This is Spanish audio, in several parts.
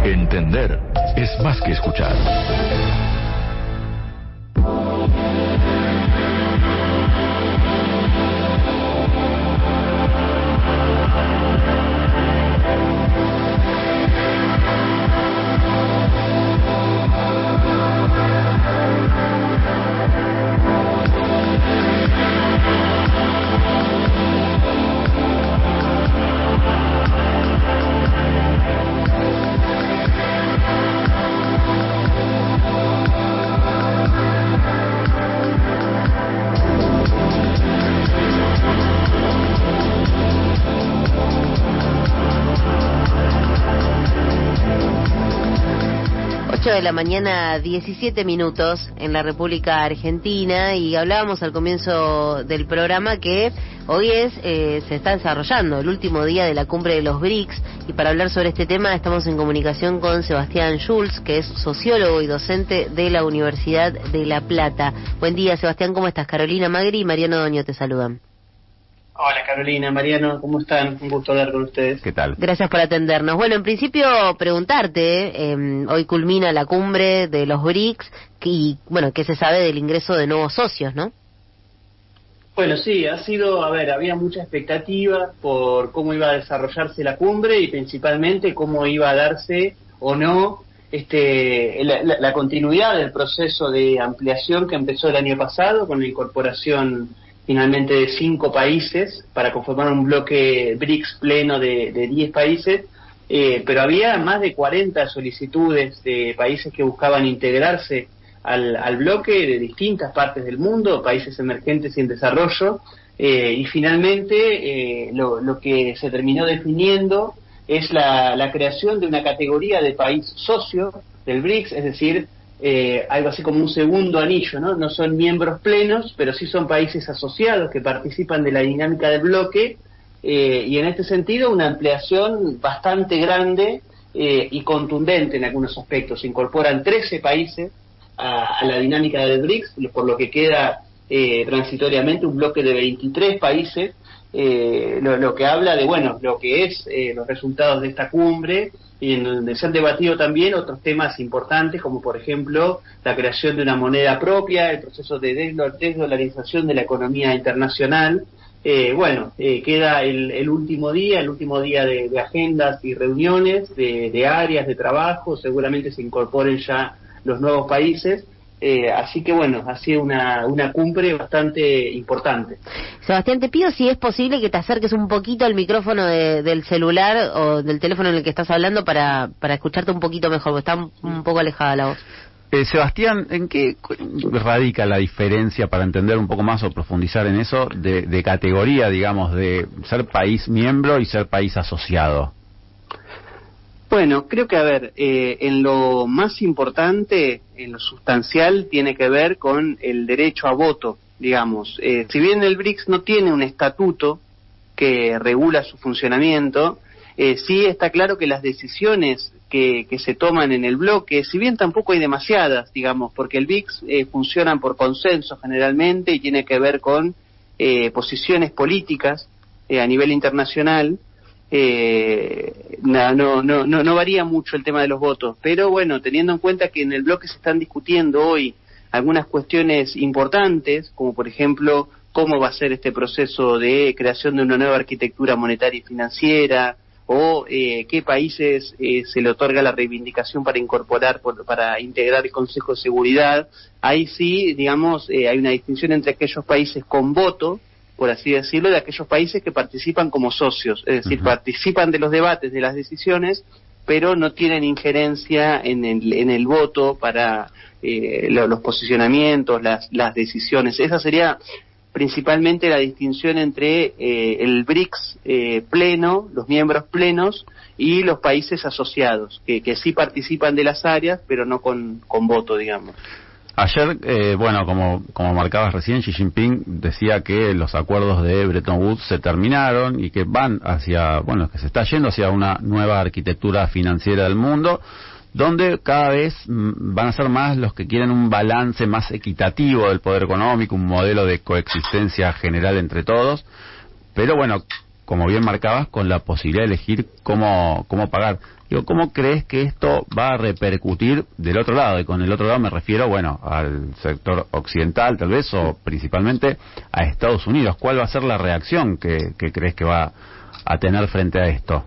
Entender es más que escuchar. De la mañana, 17 minutos en la República Argentina, y hablábamos al comienzo del programa que hoy se está desarrollando el último día de la cumbre de los BRICS, y para hablar sobre este tema estamos en comunicación con Sebastián Schulz, que es sociólogo y docente de la Universidad de La Plata. Buen día, Sebastián, ¿cómo estás? Carolina Magri y Mariano Doño te saludan. Hola Carolina, Mariano, ¿cómo están? Un gusto hablar con ustedes. ¿Qué tal? Gracias por atendernos. Bueno, en principio preguntarte, hoy culmina la cumbre de los BRICS y, bueno, ¿qué se sabe del ingreso de nuevos socios, no? Bueno, sí, había mucha expectativa por cómo iba a desarrollarse la cumbre y principalmente cómo iba a darse o no la continuidad del proceso de ampliación que empezó el año pasado con la incorporación finalmente de 5 países para conformar un bloque BRICS pleno de 10 países, pero había más de 40 solicitudes de países que buscaban integrarse al bloque de distintas partes del mundo, países emergentes y en desarrollo, y finalmente lo que se terminó definiendo es la creación de una categoría de país socio del BRICS, es decir, algo así como un segundo anillo, ¿no? No son miembros plenos, pero sí son países asociados que participan de la dinámica del bloque, y en este sentido una ampliación bastante grande y contundente en algunos aspectos. Se incorporan 13 países a la dinámica del BRICS, por lo que queda transitoriamente un bloque de 23 países, lo que habla de, bueno, lo que es los resultados de esta cumbre, y en donde se han debatido también otros temas importantes, como por ejemplo la creación de una moneda propia, el proceso de desdolarización de la economía internacional. Queda el último día de agendas y reuniones, de áreas de trabajo, seguramente se incorporen ya los nuevos países. Así que bueno, ha sido una cumbre bastante importante. Sebastián, te pido si es posible que te acerques un poquito al micrófono del celular o del teléfono en el que estás hablando para escucharte un poquito mejor, porque está un poco alejada la voz. Sebastián, ¿en qué radica la diferencia, para entender un poco más o profundizar en eso, de categoría, digamos, de ser país miembro y ser país asociado? Bueno, creo que, en lo más importante, en lo sustancial, tiene que ver con el derecho a voto, digamos. Si bien el BRICS no tiene un estatuto que regula su funcionamiento, sí está claro que las decisiones que se toman en el bloque, si bien tampoco hay demasiadas, digamos, porque el BRICS funcionan por consenso generalmente y tiene que ver con posiciones políticas a nivel internacional. No varía mucho el tema de los votos, pero bueno, teniendo en cuenta que en el bloque se están discutiendo hoy algunas cuestiones importantes, como por ejemplo cómo va a ser este proceso de creación de una nueva arquitectura monetaria y financiera, o qué países se le otorga la reivindicación para integrar el Consejo de Seguridad. Ahí sí, digamos, hay una distinción entre aquellos países con voto, por así decirlo, de aquellos países que participan como socios, es decir, participan de los debates, de las decisiones, pero no tienen injerencia en el voto para los posicionamientos, las decisiones. Esa sería principalmente la distinción entre el BRICS pleno, los miembros plenos, y los países asociados, que sí participan de las áreas, pero no con voto, digamos. Ayer, como marcabas recién, Xi Jinping decía que los acuerdos de Bretton Woods se terminaron y que que se está yendo hacia una nueva arquitectura financiera del mundo, donde cada vez van a ser más los que quieren un balance más equitativo del poder económico, un modelo de coexistencia general entre todos. Pero bueno, como bien marcabas, con la posibilidad de elegir cómo pagar. Digo, ¿cómo crees que esto va a repercutir del otro lado? Y con el otro lado me refiero, bueno, al sector occidental tal vez, o principalmente a Estados Unidos. ¿Cuál va a ser la reacción que crees que va a tener frente a esto?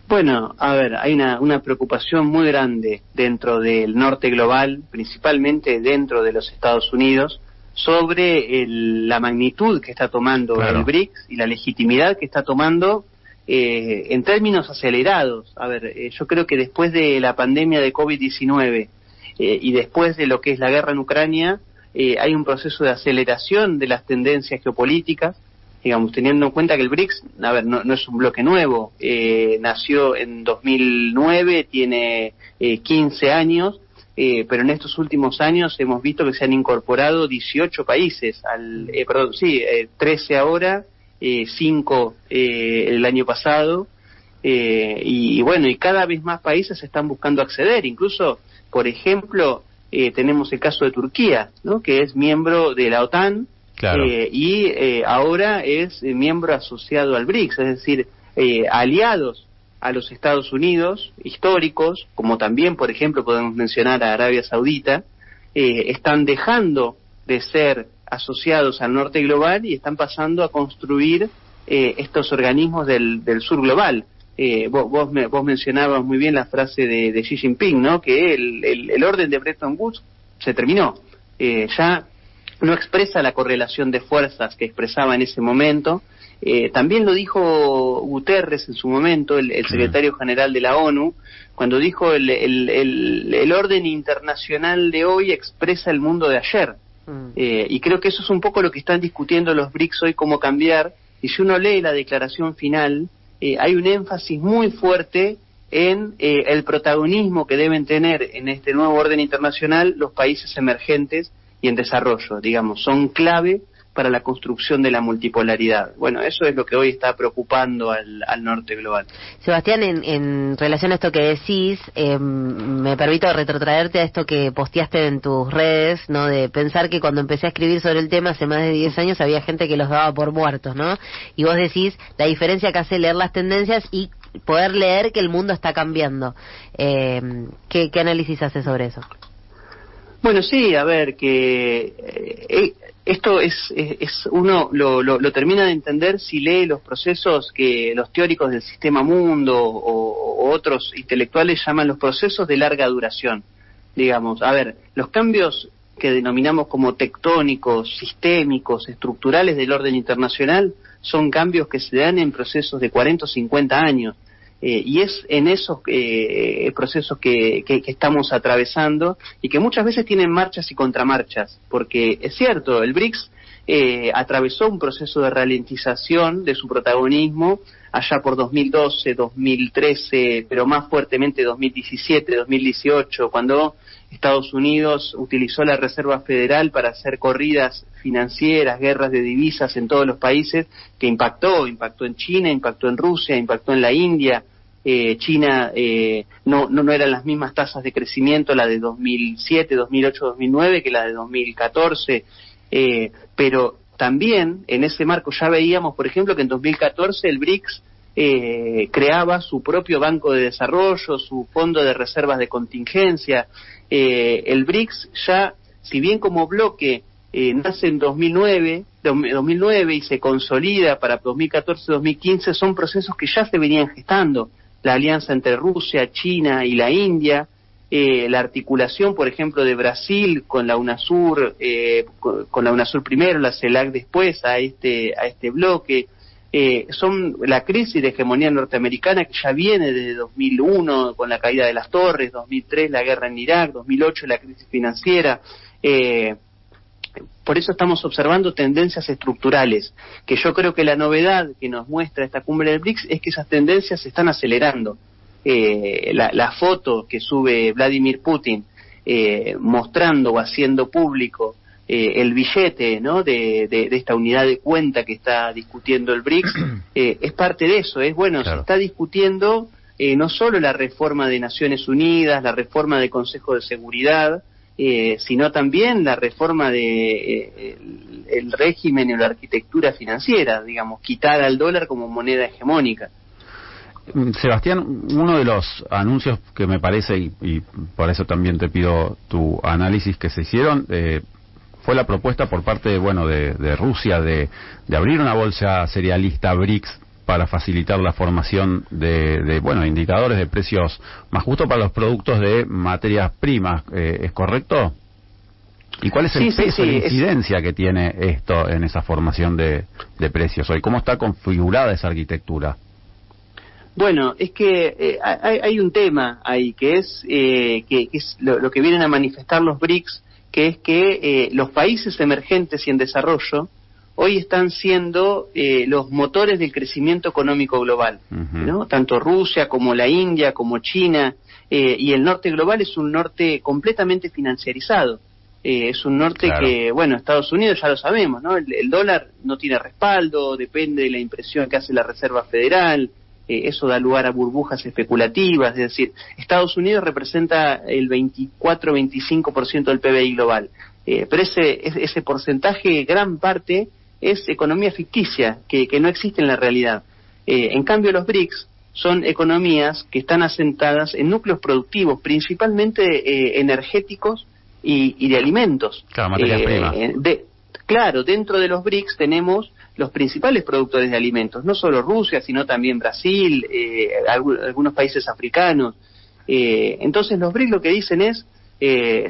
Bueno, a ver, hay una preocupación muy grande dentro del norte global, principalmente dentro de los Estados Unidos, sobre la magnitud que está tomando el BRICS y la legitimidad que está tomando en términos acelerados. A ver, yo creo que después de la pandemia de COVID-19 y después de lo que es la guerra en Ucrania, hay un proceso de aceleración de las tendencias geopolíticas, digamos, teniendo en cuenta que el BRICS, a ver, no es un bloque nuevo, nació en 2009, tiene 15 años, pero en estos últimos años hemos visto que se han incorporado 18 países, 13 ahora, 5 el año pasado, y bueno, y cada vez más países están buscando acceder. Incluso, por ejemplo, tenemos el caso de Turquía, ¿no?, que es miembro de la OTAN, y ahora es miembro asociado al BRICS, es decir, aliados a los Estados Unidos, históricos, como también, por ejemplo, podemos mencionar a Arabia Saudita, están dejando de ser asociados al norte global y están pasando a construir estos organismos del sur global. Vos mencionabas muy bien la frase de Xi Jinping, ¿no?, que el orden de Bretton Woods se terminó. Ya no expresa la correlación de fuerzas que expresaba en ese momento. También lo dijo Guterres en su momento, el secretario general de la ONU, cuando dijo el orden internacional de hoy expresa el mundo de ayer. Y creo que eso es un poco lo que están discutiendo los BRICS hoy, cómo cambiar. Y si uno lee la declaración final, hay un énfasis muy fuerte en el protagonismo que deben tener en este nuevo orden internacional los países emergentes y en desarrollo, digamos, son clave para la construcción de la multipolaridad. Bueno, eso es lo que hoy está preocupando al norte global. Sebastián, en relación a esto que decís, me permito retrotraerte a esto que posteaste en tus redes, ¿no?, de pensar que cuando empecé a escribir sobre el tema hace más de 10 años había gente que los daba por muertos, ¿no? Y vos decís la diferencia que hace leer las tendencias y poder leer que el mundo está cambiando. ¿Qué análisis haces sobre eso? Bueno, sí, a ver, que esto es uno lo termina de entender si lee los procesos que los teóricos del sistema mundo o otros intelectuales llaman los procesos de larga duración. Digamos, a ver, los cambios que denominamos como tectónicos, sistémicos, estructurales del orden internacional son cambios que se dan en procesos de 40 o 50 años. Y es en esos procesos que estamos atravesando y que muchas veces tienen marchas y contramarchas, porque es cierto, el BRICS atravesó un proceso de ralentización de su protagonismo allá por 2012, 2013, pero más fuertemente 2017, 2018, cuando Estados Unidos utilizó la Reserva Federal para hacer corridas financieras, guerras de divisas en todos los países, que impactó en China, impactó en Rusia, impactó en la India. China no eran las mismas tasas de crecimiento, la de 2007, 2008, 2009 que la de 2014, pero también en ese marco ya veíamos, por ejemplo, que en 2014 el BRICS creaba su propio banco de desarrollo, su fondo de reservas de contingencia. El BRICS ya, si bien como bloque nace en 2009 y se consolida para 2014-2015, son procesos que ya se venían gestando. La alianza entre Rusia, China y la India, la articulación, por ejemplo, de Brasil con la UNASUR, con la UNASUR primero, la CELAC después, a este bloque, son la crisis de hegemonía norteamericana que ya viene desde 2001 con la caída de las torres, 2003 la guerra en Irak, 2008 la crisis financiera. Por eso estamos observando tendencias estructurales, que yo creo que la novedad que nos muestra esta cumbre del BRICS es que esas tendencias se están acelerando. La foto que sube Vladimir Putin mostrando o haciendo público el billete, ¿no?, de esta unidad de cuenta que está discutiendo el BRICS, es parte de eso. Claro. Se está discutiendo no solo la reforma de Naciones Unidas, la reforma del Consejo de Seguridad, sino también la reforma de el régimen y la arquitectura financiera, digamos, quitar al dólar como moneda hegemónica. Sebastián, uno de los anuncios que me parece, y por eso también te pido tu análisis, que se hicieron, fue la propuesta por parte de Rusia de abrir una bolsa cerealista BRICS para facilitar la formación de indicadores de precios más justos para los productos de materias primas. ¿Es correcto? ¿Y cuál es el peso, la incidencia que tiene esto en esa formación de precios hoy? ¿Cómo está configurada esa arquitectura? Bueno, es que hay un tema ahí que es lo que vienen a manifestar los BRICS, que es que los países emergentes y en desarrollo hoy están siendo los motores del crecimiento económico global, ¿no? Tanto Rusia como la India, como China, y el norte global es un norte completamente financiarizado. Es un norte que, Estados Unidos ya lo sabemos, ¿no? El dólar no tiene respaldo, depende de la impresión que hace la Reserva Federal, eso da lugar a burbujas especulativas, es decir, Estados Unidos representa el 24-25% del PBI global, pero ese porcentaje, gran parte, es economía ficticia, que no existe en la realidad. En cambio, los BRICS son economías que están asentadas en núcleos productivos, principalmente energéticos y de alimentos. Claro, materias primas. Claro, dentro de los BRICS tenemos los principales productores de alimentos, no solo Rusia, sino también Brasil, algunos países africanos. Entonces los BRICS lo que dicen es,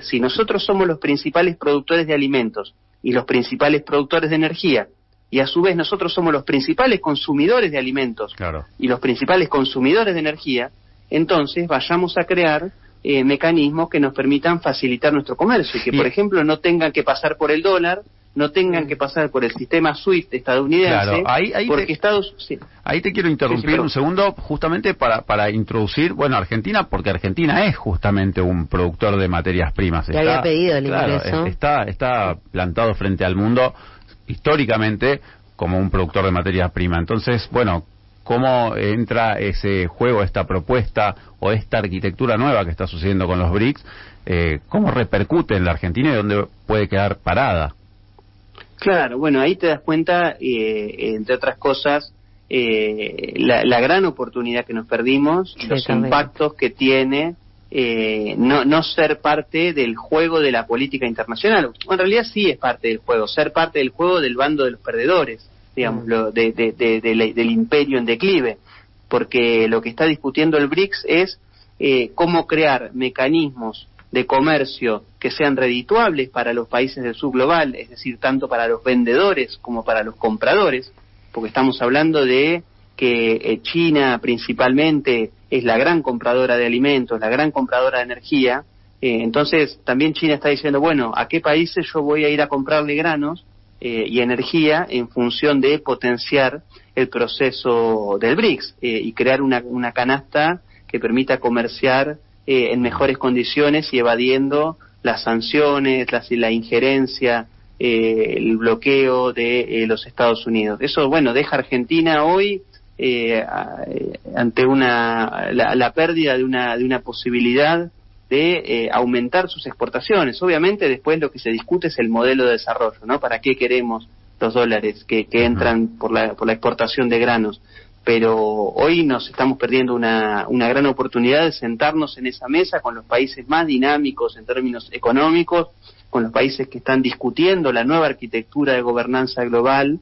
si nosotros somos los principales productores de alimentos y los principales productores de energía, y a su vez nosotros somos los principales consumidores de alimentos y los principales consumidores de energía, entonces vayamos a crear mecanismos que nos permitan facilitar nuestro comercio y que, por ejemplo, no tengan que pasar por el dólar, no tengan que pasar por el sistema SWIFT estadounidense, porque ahí te quiero interrumpir un segundo, justamente para introducir, Argentina, porque Argentina es justamente un productor de materias primas. Ya había pedido el ingreso. Está plantado frente al mundo históricamente como un productor de materias primas. Entonces, ¿cómo entra ese juego, esta propuesta o esta arquitectura nueva que está sucediendo con los BRICS? ¿Cómo repercute en la Argentina y dónde puede quedar parada? Claro, ahí te das cuenta, entre otras cosas, la gran oportunidad que nos perdimos, los impactos que tiene no ser parte del juego de la política internacional. En realidad sí es parte del juego, ser parte del juego del bando de los perdedores, digamos, del imperio en declive, porque lo que está discutiendo el BRICS es cómo crear mecanismos de comercio que sean redituables para los países del sur global, es decir, tanto para los vendedores como para los compradores, porque estamos hablando de que China principalmente es la gran compradora de alimentos, la gran compradora de energía, entonces también China está diciendo, ¿a qué países yo voy a ir a comprarle granos y energía en función de potenciar el proceso del BRICS y crear una canasta que permita comerciar en mejores condiciones y evadiendo las sanciones, la injerencia, el bloqueo de los Estados Unidos? Eso, deja a Argentina hoy ante la pérdida de una posibilidad de aumentar sus exportaciones. Obviamente después lo que se discute es el modelo de desarrollo, ¿no? ¿Para qué queremos los dólares que entran por la exportación de granos? Pero hoy nos estamos perdiendo una gran oportunidad de sentarnos en esa mesa con los países más dinámicos en términos económicos, con los países que están discutiendo la nueva arquitectura de gobernanza global,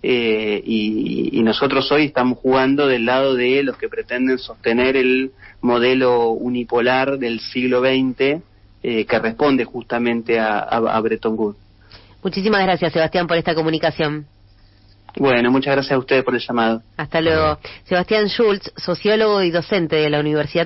y nosotros hoy estamos jugando del lado de los que pretenden sostener el modelo unipolar del siglo XX, que responde justamente a Bretton Woods. Muchísimas gracias, Sebastián, por esta comunicación. Muchas gracias a ustedes por el llamado. Hasta luego. Sebastián Schultz, sociólogo y docente de la Universidad